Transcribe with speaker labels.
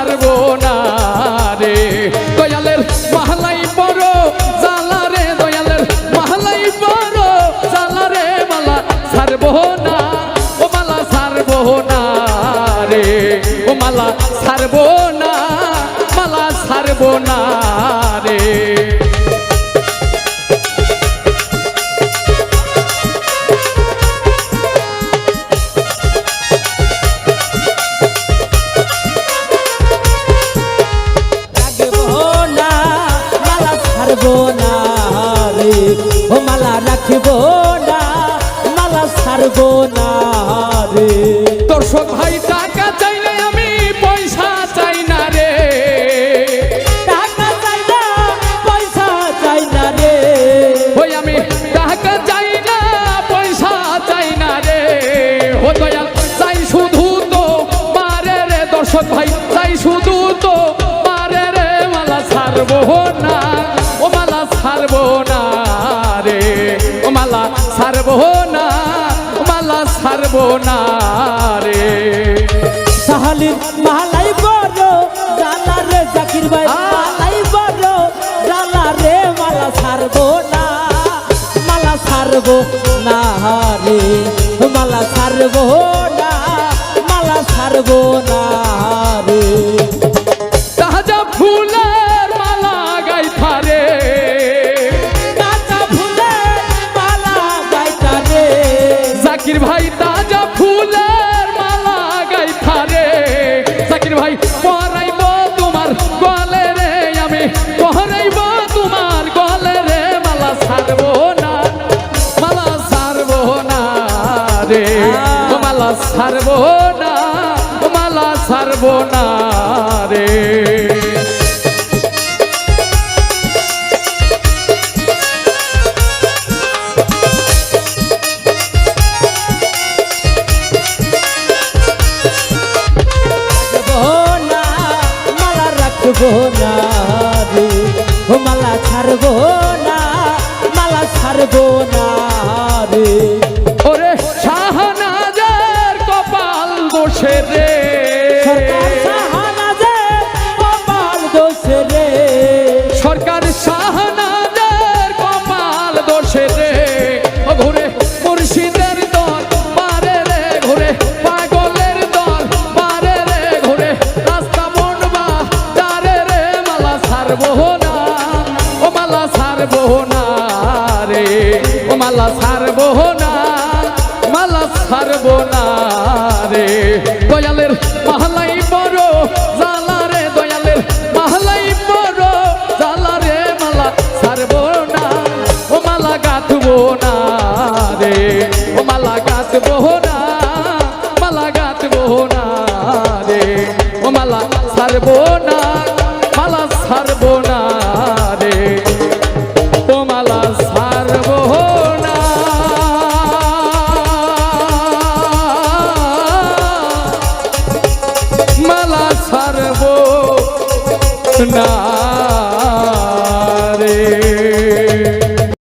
Speaker 1: ছাড়বো না রে দয়ালের মালাই বড় জ্বালা রে দয়ালের মালাই বড় জ্বালা রে মালা ছাড়বো না ও মালা ছাড়বো না রে ও মালা ছাড়বো না মালা ছাড়বো না রে
Speaker 2: না রে ও মালা রাখবো না মালা ছাড়বো না রে
Speaker 1: দর্শক ভাই টাকা চাইলে আমি পয়সা চাই না রে
Speaker 2: টাকা চাই না পয়সা চাই না রে
Speaker 1: ওই আমি টাকা চাই না পয়সা চাই না রে ও দয়াল চাই শুধু তো মারে রে দর্শক ভাই চাই শুধু তো মারে রে মালা ছাড়বো না ও মালা ছাড়বো না রে ও মালা ছাড়বো না ও মালা ছাড়বো না রে
Speaker 2: সাহালির মালাই বড় জালা রে জাকির ভাই মালাই বড় জালা রে মালা ছাড়বো না মালা ছাড়বো না রে মালা ছাড়বো না মালা ছাড়বো না রে
Speaker 1: তাজা ফুলের মালা গাইথা রে
Speaker 2: তাজা ফুলের মালা গাইথা রে
Speaker 1: জাকির ভাই তাজা ফুলের মালা গাইথা রে জাকির ভাই পরাইব তোমার গলে রে আমি পরাইব তোমার গলে রে মালা ছাড়বো না মালা ছাড়বো না রে মালা ছাড়বো না মালা ছাড়বো না রে
Speaker 2: রাখবো না রে ও মালা ছাড়বো না মালা ছাড়বো না রে
Speaker 1: ওরে শাহনাজের কপাল দোষে রে
Speaker 2: সরকার শাহনাজের কপাল দোষে রে
Speaker 1: সরকার শাহনাজের কপাল দোষে রে ও ঘুরে মুর্শিদের দল পারে রে ঘুরে পাগলের দল পারে রে ঘুরে রাস্তা বনবা তারে রে মালা ছাড়বো না ও মালা ছাড়বো না রে ও মালা ছাড়বো না মালা ছাড়বো না রে দয়ালের মালাই বড় জ্বালা রে দয়ালের মালাই বড় জ্বালা রে মালা ছাড়বো না ও মালা গাঁথবো না রে ও মালা গাঁথবো না মালা গাঁথবো না রে ও মালা ছাড়বো না মালা ছাড়বো না রে ও মালা ছাড়বো না মালা ছাড়বো না।